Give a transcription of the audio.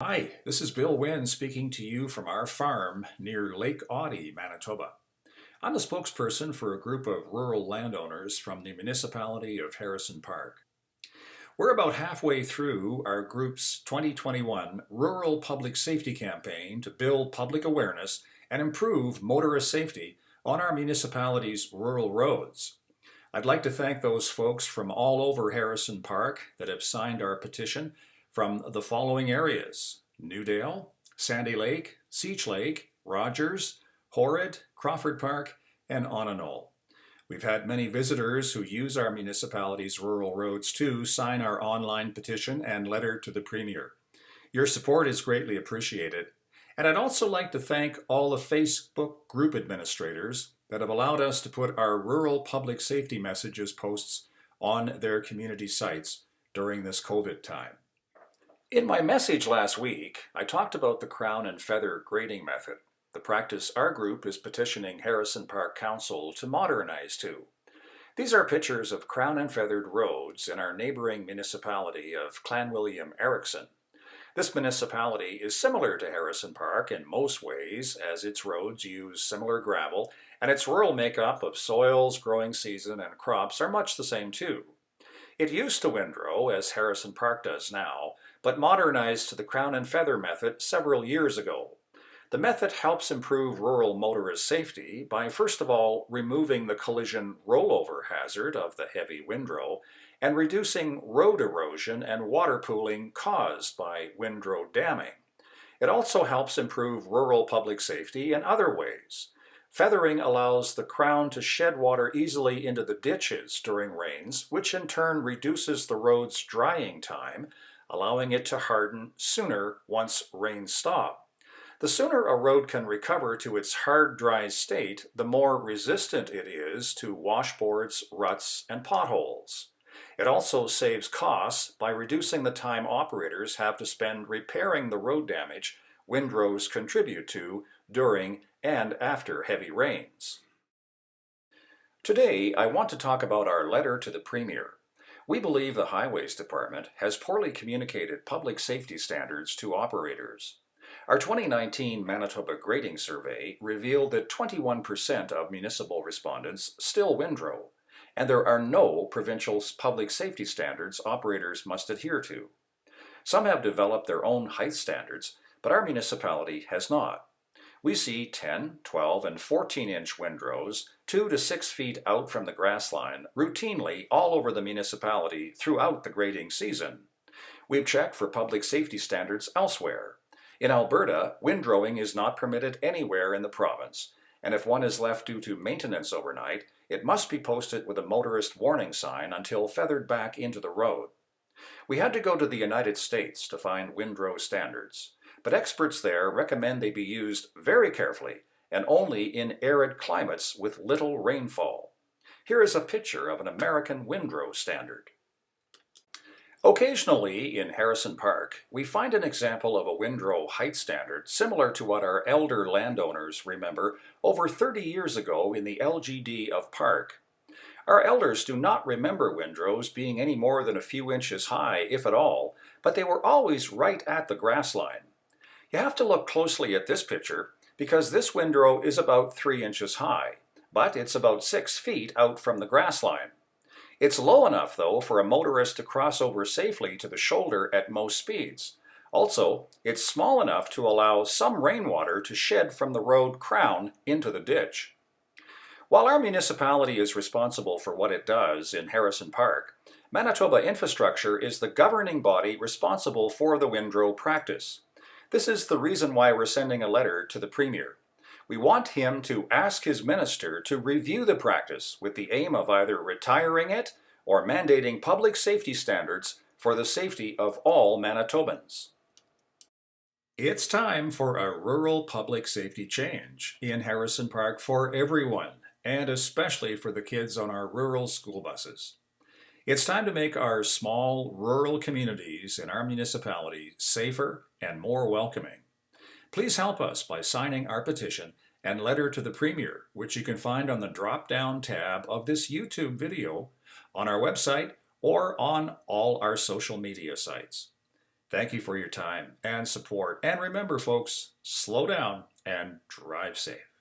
Hi, this is Bill Wynn speaking to you from our farm near Lake Audy, Manitoba. I'm the spokesperson for a group of rural landowners from the municipality of Harrison Park. We're about halfway through our group's 2021 Rural Public Safety Campaign to build public awareness and improve motorist safety on our municipality's rural roads. I'd like to thank those folks from all over Harrison Park that have signed our petition from the following areas: Newdale, Sandy Lake, Seach Lake, Rogers, Horrid, Crawford Park, and Onanol. We've had many visitors who use our municipality's rural roads too sign our online petition and letter to the Premier. Your support is greatly appreciated. And I'd also like to thank all the Facebook group administrators that have allowed us to put our rural public safety messages posts on their community sites during this COVID time. In my message last week, I talked about the crown and feather grading method, the practice our group is petitioning Harrison Park Council to modernize to. These are pictures of crown and feathered roads in our neighboring municipality of Clanwilliam Erickson. This municipality is similar to Harrison Park in most ways, as its roads use similar gravel, and its rural makeup of soils, growing season, and crops are much the same too. It used to windrow, as Harrison Park does now, but modernized to the crown and feather method several years ago. The method helps improve rural motorist safety by first of all removing the collision rollover hazard of the heavy windrow and reducing road erosion and water pooling caused by windrow damming. It also helps improve rural public safety in other ways. Feathering allows the crown to shed water easily into the ditches during rains, which in turn reduces the road's drying time, allowing it to harden sooner once rains stop. The sooner a road can recover to its hard, dry state, the more resistant it is to washboards, ruts, and potholes. It also saves costs by reducing the time operators have to spend repairing the road damage windrows contribute to during and after heavy rains. Today, I want to talk about our letter to the Premier. We believe the Highways Department has poorly communicated public safety standards to operators. Our 2019 Manitoba Grading Survey revealed that 21% of municipal respondents still windrow, and there are no provincial public safety standards operators must adhere to. Some have developed their own height standards, but our municipality has not. We see 10, 12, and 14-inch windrows 2 to 6 feet out from the grass line routinely all over the municipality throughout the grading season. We've checked for public safety standards elsewhere. In Alberta, windrowing is not permitted anywhere in the province, and if one is left due to maintenance overnight, it must be posted with a motorist warning sign until feathered back into the road. We had to go to the United States to find windrow standards, but experts there recommend they be used very carefully and only in arid climates with little rainfall. Here is a picture of an American windrow standard. Occasionally, in Harrison Park, we find an example of a windrow height standard similar to what our elder landowners remember over 30 years ago in the LGD of Park. Our elders do not remember windrows being any more than a few inches high, if at all, but they were always right at the grass line. You have to look closely at this picture because this windrow is about 3 inches high, but it's about 6 feet out from the grass line. It's low enough, though, for a motorist to cross over safely to the shoulder at most speeds. Also, it's small enough to allow some rainwater to shed from the road crown into the ditch. While our municipality is responsible for what it does in Harrison Park, Manitoba Infrastructure is the governing body responsible for the windrow practice. This is the reason why we're sending a letter to the Premier. We want him to ask his minister to review the practice with the aim of either retiring it or mandating public safety standards for the safety of all Manitobans. It's time for a rural public safety change in Harrison Park for everyone, and especially for the kids on our rural school buses. It's time to make our small rural communities in our municipality safer and more welcoming. Please help us by signing our petition and letter to the Premier, which you can find on the drop-down tab of this YouTube video, on our website, or on all our social media sites. Thank you for your time and support. And remember, folks, slow down and drive safe.